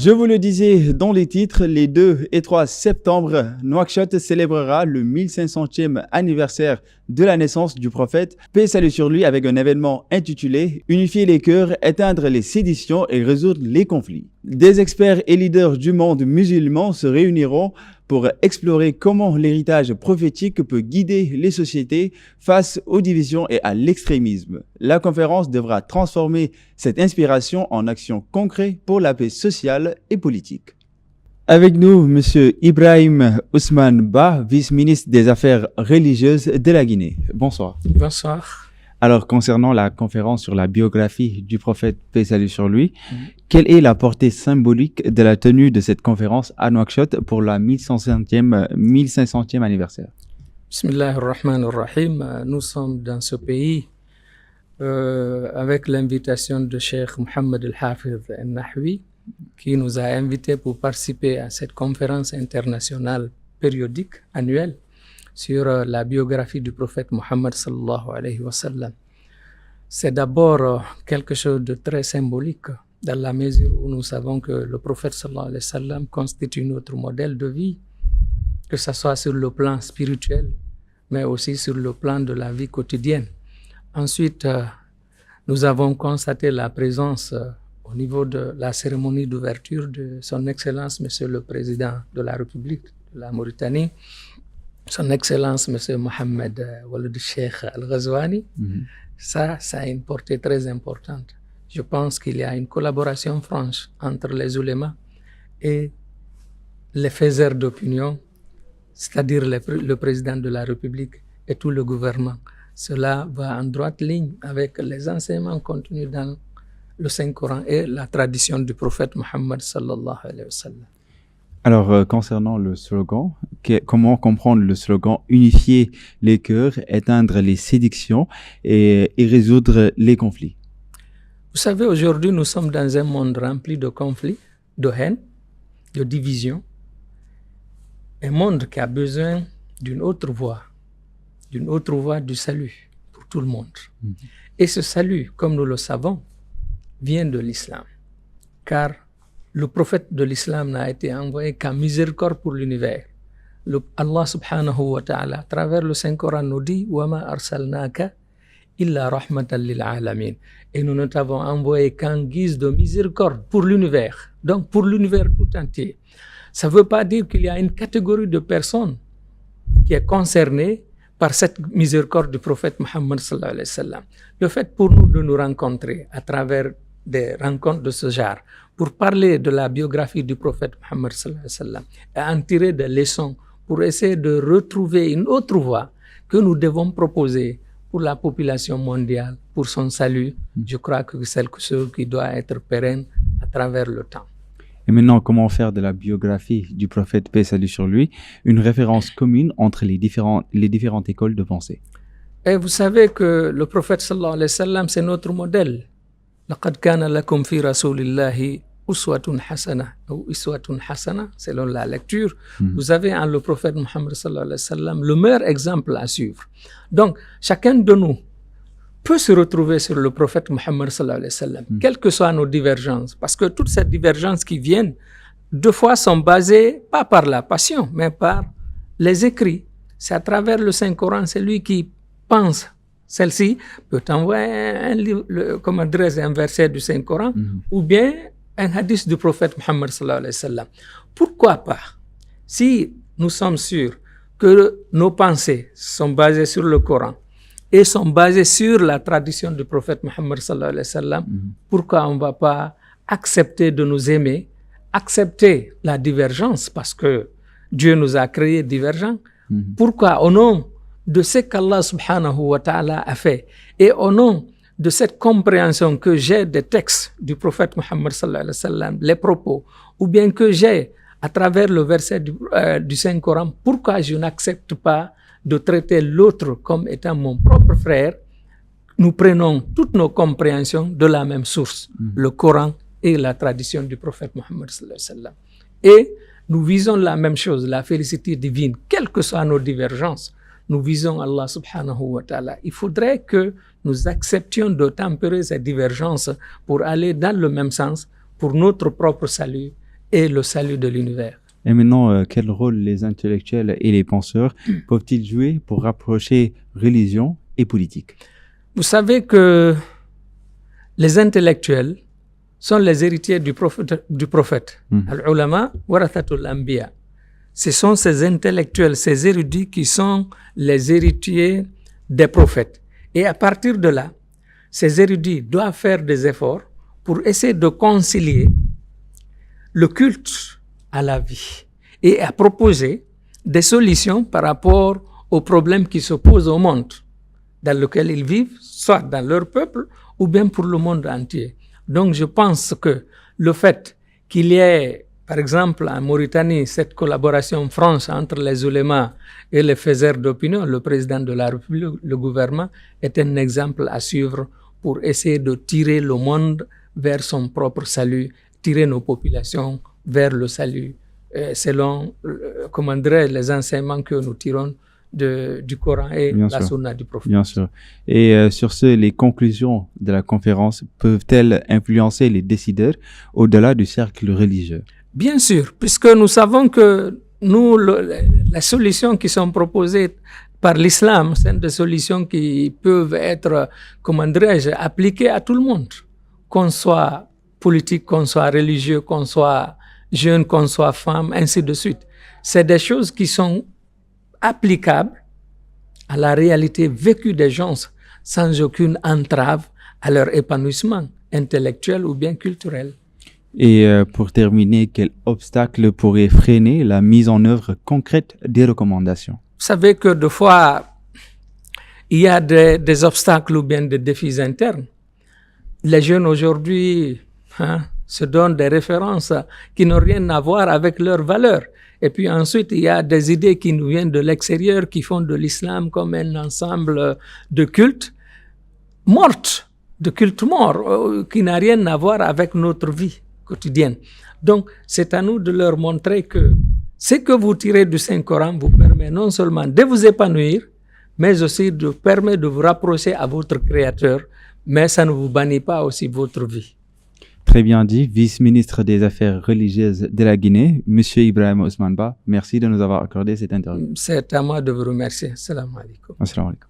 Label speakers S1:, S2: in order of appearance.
S1: Je vous le disais dans les titres, les 2 et 3 septembre, Nouakchott célébrera le 1500e anniversaire de la naissance du prophète, paix et salut sur lui, avec un événement intitulé « Unifier les cœurs, éteindre les séditions et résoudre les conflits ». Des experts et leaders du monde musulman se réuniront pour explorer comment l'héritage prophétique peut guider les sociétés face aux divisions et à l'extrémisme. La conférence devra transformer cette inspiration en actions concrètes pour la paix sociale et politique. Avec nous, M. Ibrahim Ousmane Ba, vice-ministre des Affaires religieuses de la Guinée. Bonsoir.
S2: Bonsoir.
S1: Alors, concernant la conférence sur la biographie du prophète, paix et salut sur lui, quelle est la portée symbolique de la tenue de cette conférence à Nouakchott pour la 1500e anniversaire?
S2: Bismillah ar-Rahman ar-Rahim. Nous sommes dans ce pays avec l'invitation de Cheikh Mohammed El-Hafiz El-Nahwi, qui nous a invités pour participer à cette conférence internationale périodique annuelle sur la biographie du prophète Mohammed sallallahu alayhi wa sallam. C'est d'abord quelque chose de très symbolique dans la mesure où nous savons que le prophète sallallahu alayhi wa sallam constitue notre modèle de vie, que ce soit sur le plan spirituel, mais aussi sur le plan de la vie quotidienne. Ensuite, nous avons constaté la présence au niveau de la cérémonie d'ouverture de son Excellence, Monsieur le Président de la République de la Mauritanie, Son Excellence, Monsieur Mohamed Walid Cheikh Al-Ghazouani. Ça a une portée très importante. Je pense qu'il y a une collaboration franche entre les oulémas et les faiseurs d'opinion, c'est-à-dire le président de la République et tout le gouvernement. Cela va en droite ligne avec les enseignements contenus dans le Saint-Coran et la tradition du prophète Mohammed sallallahu alayhi wa sallam.
S1: Alors, concernant le slogan, comment comprendre le slogan « Unifier les cœurs, éteindre les sédictions et résoudre les conflits » ?
S2: Vous savez, aujourd'hui, nous sommes dans un monde rempli de conflits, de haine, de divisions. Un monde qui a besoin d'une autre voie du salut pour tout le monde. Et ce salut, comme nous le savons, vient de l'islam. Car le prophète de l'islam n'a été envoyé qu'à miséricorde pour l'univers. Allah subhanahu wa ta'ala, à travers le Saint-Coran, nous dit « Wa ma arsalnaka illa rahmatan lil alamin » et nous ne t'avons envoyé qu'en guise de miséricorde pour l'univers, donc pour l'univers tout entier. Ça ne veut pas dire qu'il y a une catégorie de personnes qui est concernée par cette miséricorde du prophète Mohammed sallallahu alayhi wa sallam. Le fait pour nous de nous rencontrer à travers des rencontres de ce genre, pour parler de la biographie du prophète Mohammed sallallahu alayhi wa sallam et en tirer des leçons pour essayer de retrouver une autre voie que nous devons proposer pour la population mondiale, pour son salut, je crois que c'est quelque chose qui doit être pérenne à travers le temps.
S1: Et maintenant, comment faire de la biographie du prophète, paix et salut sur lui, une référence commune entre les différentes écoles de pensée?
S2: Et vous savez que le prophète sallallahu alayhi wa sallam, c'est notre modèle. لقد كان لكم في رسول الله أسوة حسنة ou إسوة حسنة selon la lecture. Vous avez en le prophète Mohammed sallallahu alayhi wa sallam le meilleur exemple à suivre. Donc, chacun de nous peut se retrouver sur le prophète Mohammed sallallahu alayhi wa sallam, quelles que soient nos divergences. Parce que toutes ces divergences qui viennent, deux fois sont basées pas par la passion, mais par les écrits. C'est à travers le Saint-Coran, c'est lui qui pense. Celle-ci peut envoyer un livre, un verset du Saint-Coran ou bien un hadith du prophète Mohammed sallallahu alayhi wa sallam. Pourquoi pas? Si nous sommes sûrs que nos pensées sont basées sur le Coran et sont basées sur la tradition du prophète Mohammed sallallahu alayhi wa sallam, pourquoi on ne va pas accepter de nous aimer, accepter la divergence parce que Dieu nous a créés divergents? Pourquoi au nom de ce qu'Allah subhanahu wa ta'ala a fait et au nom de cette compréhension que j'ai des textes du prophète Mohammed sallallahu alayhi wa sallam, les propos, ou bien que j'ai à travers le verset du Saint-Coran, pourquoi je n'accepte pas de traiter l'autre comme étant mon propre frère? Nous prenons toutes nos compréhensions de la même source, le Coran et la tradition du prophète Mohammed sallallahu alayhi wa sallam. Et nous visons la même chose, la félicité divine, quelles que soient nos divergences. Nous visons Allah subhanahu wa ta'ala. Il faudrait que nous acceptions de tempérer ces divergences pour aller dans le même sens, pour notre propre salut et le salut de l'univers.
S1: Et maintenant, quel rôle les intellectuels et les penseurs peuvent-ils jouer pour rapprocher religion et politique?
S2: Vous savez que les intellectuels sont les héritiers du prophète. Al-ulama warathatul anbiya. Ce sont ces intellectuels, ces érudits qui sont les héritiers des prophètes. Et à partir de là, ces érudits doivent faire des efforts pour essayer de concilier le culte à la vie et à proposer des solutions par rapport aux problèmes qui se posent au monde dans lequel ils vivent, soit dans leur peuple ou bien pour le monde entier. Donc je pense que le fait qu'il y ait, par exemple en Mauritanie, cette collaboration franche entre les ulémas et les faiseurs d'opinion, le président de la République, le gouvernement, est un exemple à suivre pour essayer de tirer le monde vers son propre salut, tirer nos populations vers le salut, selon, comment dirais, les enseignements que nous tirons du Coran et la Sunna du prophète.
S1: Bien sûr. Et sur ce, les conclusions de la conférence peuvent-elles influencer les décideurs au-delà du cercle religieux?
S2: Bien sûr, puisque nous savons que les solutions qui sont proposées par l'islam, c'est des solutions qui peuvent être, comment dirais-je, appliquées à tout le monde, qu'on soit politique, qu'on soit religieux, qu'on soit jeune, qu'on soit femme, ainsi de suite. C'est des choses qui sont applicables à la réalité vécue des gens sans aucune entrave à leur épanouissement intellectuel ou bien culturel.
S1: Et pour terminer, quel obstacle pourrait freiner la mise en œuvre concrète des recommandations?
S2: Vous savez que des fois, il y a des obstacles ou bien des défis internes. Les jeunes aujourd'hui se donnent des références qui n'ont rien à voir avec leurs valeurs. Et puis ensuite, il y a des idées qui nous viennent de l'extérieur, qui font de l'islam comme un ensemble de cultes mortes, de cultes morts, qui n'a rien à voir avec notre vie quotidienne. Donc, c'est à nous de leur montrer que ce que vous tirez du Saint-Coran vous permet non seulement de vous épanouir, mais aussi permet de vous rapprocher à votre Créateur, mais ça ne vous bannit pas aussi votre vie.
S1: Très bien dit, vice-ministre des Affaires religieuses de la Guinée, Monsieur Ibrahima Ousmane Ba, merci de nous avoir accordé cette interview.
S2: C'est à moi de vous remercier. Assalamu alaikum.
S1: Assalamu alaikum.